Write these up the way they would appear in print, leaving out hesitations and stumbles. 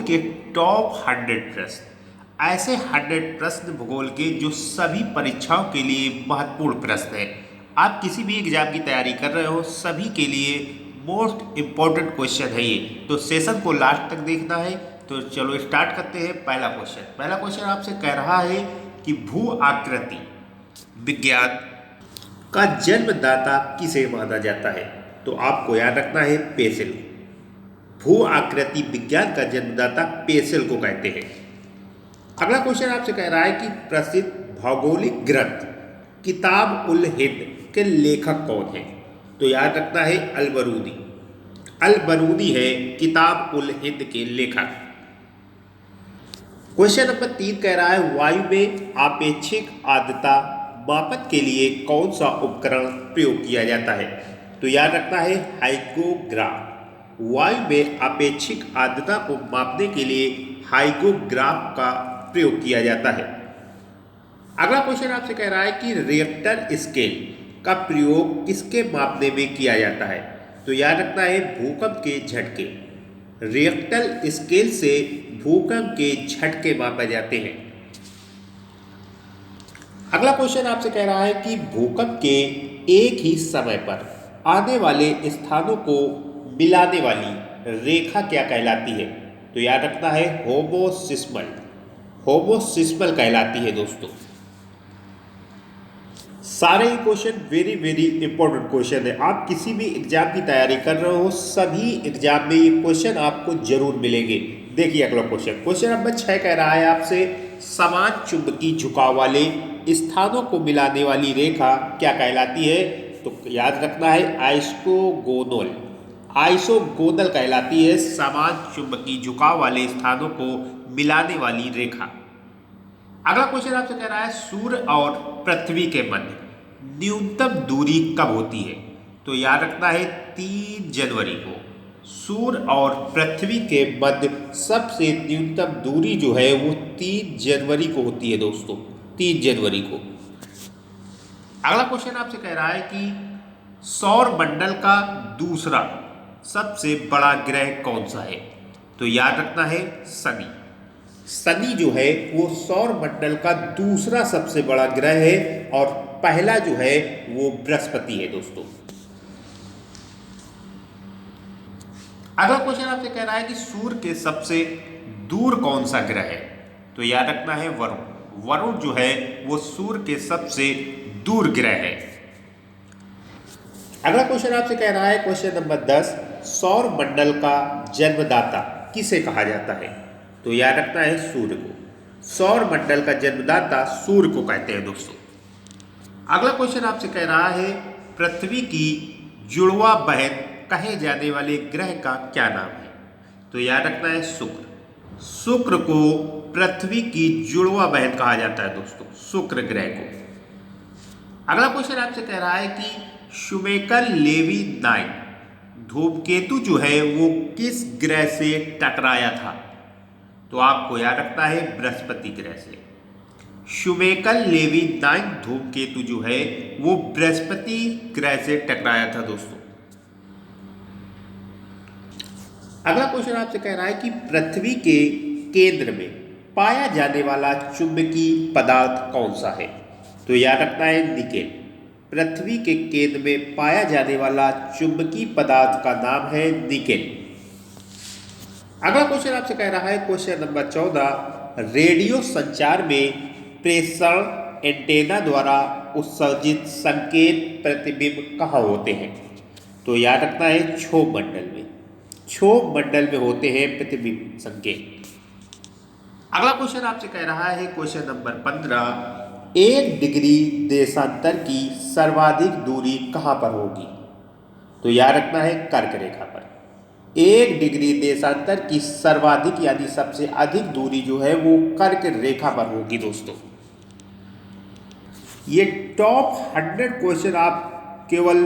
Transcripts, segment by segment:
के टॉप 100 प्रश्न, ऐसे 100 प्रश्न भूगोल के जो सभी परीक्षाओं के लिए महत्वपूर्ण प्रश्न हैं। आप किसी भी एग्जाम की तैयारी कर रहे हो, सभी के लिए मोस्ट इम्पोर्टेंट क्वेश्चन है ये। तो सेशन को लास्ट तक देखना है। तो चलो स्टार्ट करते हैं। पहला क्वेश्चन आपसे कह रहा है कि भू आकृति विज्ञान का जन्मदाता किसे माना जाता है। तो आपको याद रखना है पेसेल। भू आकृति विज्ञान का जन्मदाता पेसेल को कहते हैं। अगला क्वेश्चन आपसे कह रहा है कि प्रसिद्ध भौगोलिक ग्रंथ किताब उल हिंद के लेखक कौन है। तो याद रखना है अल-बरूनी। अल-बरूनी है किताब उल हिंद के लेखक। क्वेश्चन नंबर 3 कह रहा है वायु में आपेक्षिक आर्द्रता मापन के लिए कौन सा उपकरण प्रयोग किया जाता है। तो याद रखना है हाइग्रोग्राफ। वायु में आपेक्षिक आर्द्रता को मापने के लिए हाइग्रोग्राफ का प्रयोग किया जाता है। अगला क्वेश्चन आपसे कह रहा है कि रिएक्टर स्केल का प्रयोग किसके मापने में किया जाता है। तो याद रखना है भूकंप के झटके। रिएक्टर स्केल से भूकंप के झटके मापे जाते हैं। अगला क्वेश्चन आपसे कह रहा है कि भूकंप के एक ही समय पर आने वाले स्थानों को मिलाने वाली रेखा क्या कहलाती है। तो याद रखना है होमोसिस्मल। होमोसिस्मल कहलाती है दोस्तों। सारे ही question very very important question है। आप किसी भी एग्जाम की तैयारी कर रहे हो, सभी एग्जाम में ये क्वेश्चन आपको जरूर मिलेंगे। देखिए अगला क्वेश्चन नंबर 6 कह रहा है आपसे समान चुंबकीय झुकाव वाले स्थानों को मिलाने वाली रेखा क्या कहलाती है। तो याद रखना है आइसोगोनल। आइसोगोनल कहलाती है समान चुंबकीय झुकाव वाले स्थानों को मिलाने वाली रेखा। अगला क्वेश्चन आपसे कह रहा है सूर्य और पृथ्वी के मध्य न्यूनतम दूरी कब होती है। तो याद रखना है 3 जनवरी को। सूर्य और पृथ्वी के मध्य सबसे न्यूनतम दूरी जो है वो 3 जनवरी को होती है दोस्तों, 3 जनवरी को। अगला क्वेश्चन आपसे कह रहा है कि सौर मंडल का दूसरा सबसे बड़ा ग्रह कौन सा है। तो याद रखना है शनि। शनि जो है वो सौर मंडल का दूसरा सबसे बड़ा ग्रह है और पहला जो है वो बृहस्पति है दोस्तों। अगला क्वेश्चन आपसे कह रहा है कि सूर्य के सबसे दूर कौन सा ग्रह है। तो याद रखना है वरुण। वरुण जो है वो सूर्य के सबसे दूर ग्रह है। अगला क्वेश्चन आपसे कह रहा है क्वेश्चन नंबर 10 सौर मंडल का जन्मदाता किसे कहा जाता है। तो याद रखना है सूर्य को। सौर मंडल का जन्मदाता सूर्य को कहते हैं दोस्तों। अगला क्वेश्चन आपसे कह रहा है पृथ्वी की जुड़वा बहन कहे जाने वाले ग्रह का क्या नाम है। तो याद रखना है शुक्र। शुक्र को पृथ्वी की जुड़वा बहन कहा जाता है दोस्तों, शुक्र ग्रह को। अगला क्वेश्चन आपसे कह रहा है कि शुमेकर लेवी 9 धूमकेतु जो है वो किस ग्रह से टकराया था। तो आपको याद रखना है बृहस्पति ग्रह से। शुमेकर लेवी 9 धूमकेतु जो है वो बृहस्पति ग्रह से टकराया था दोस्तों। अगला क्वेश्चन आपसे कह रहा है कि पृथ्वी के केंद्र में पाया जाने वाला चुंबकीय पदार्थ कौन सा है। तो याद रखना है निकेल। पृथ्वी के केंद्र में पाया जाने वाला चुंबकीय पदार्थ का नाम है निकेल। अगला क्वेश्चन आपसे कह रहा है क्वेश्चन नंबर 14 रेडियो संचार में प्रेषण एंटेना द्वारा उत्सर्जित संकेत प्रतिबिंब कहाँ होते हैं। तो याद रखना है क्षोभ मंडल में। क्षोभ मंडल में होते हैं प्रतिबिंब संकेत। अगला क्वेश्चन आपसे कह रहा है क्वेश्चन नंबर 15 1 डिग्री देशांतर की सर्वाधिक दूरी कहाँ पर होगी। तो याद रखना है कर्क रेखा पर। 1 डिग्री देशांतर की सर्वाधिक यानी सबसे अधिक दूरी जो है वो कर्क रेखा पर होगी दोस्तों। ये टॉप 100 क्वेश्चन आप केवल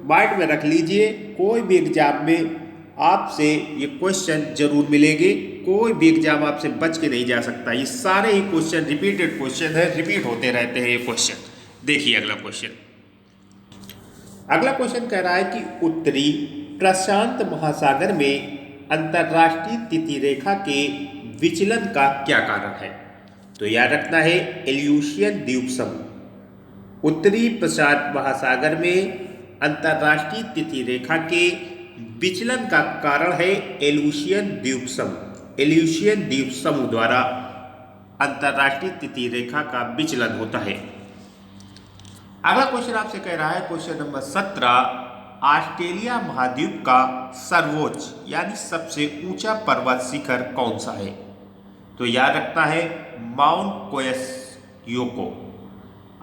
माइंड में रख लीजिए। कोई भी एग्जाम में आपसे ये क्वेश्चन जरूर मिलेंगे। कोई भी एग्जाम आपसे बच के नहीं जा सकता। ये सारे ही क्वेश्चन रिपीटेड क्वेश्चन है, रिपीट होते रहते हैं ये क्वेश्चन। देखिए अगला क्वेश्चन। अगला क्वेश्चन कह रहा है कि उत्तरी प्रशांत महासागर में अंतरराष्ट्रीय तिथि रेखा के विचलन का क्या कारण है? तो याद रखना है एल्यूशियन द्वीप समूह। उत्तरी प्रशांत महासागर में अंतरराष्ट्रीय तिथि रेखा के विचलन का कारण है एल्यूशियन द्वीप समूह। एल्यूशियन द्वीप समूह द्वारा अंतरराष्ट्रीय तिथि रेखा का विचलन होता है। अगला क्वेश्चन आपसे कह रहा है क्वेश्चन नंबर 17, ऑस्ट्रेलिया महाद्वीप का सर्वोच्च यानी सबसे ऊंचा पर्वत शिखर कौन सा है? तो याद रखना है माउंट कोयसयोको।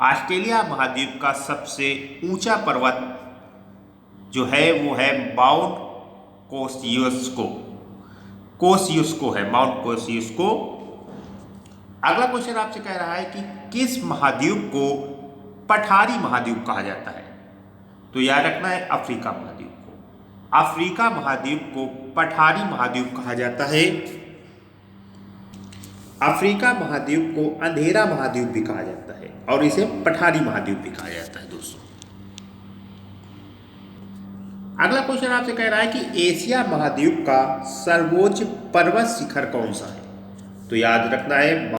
ऑस्ट्रेलिया महाद्वीप का सबसे ऊंचा पर्वत जो है वो है माउंट कोसियुस्को। कोसियुस्को है, माउंट कोसियुस्को। अगला क्वेश्चन आपसे कह रहा है कि किस महाद्वीप को पठारी महाद्वीप कहा जाता है? तो याद रखना है अफ्रीका महाद्वीप को। अफ्रीका महाद्वीप को पठारी महाद्वीप कहा जाता है। अफ्रीका महाद्वीप को अंधेरा महाद्वीप भी कहा जाता है और इसे पठारी महाद्वीप भी कहा जाता है दोस्तों। अगला क्वेश्चन आपसे कह रहा है कि एशिया महाद्वीप का सर्वोच्च पर्वत शिखर कौन सा है? तो याद रखना है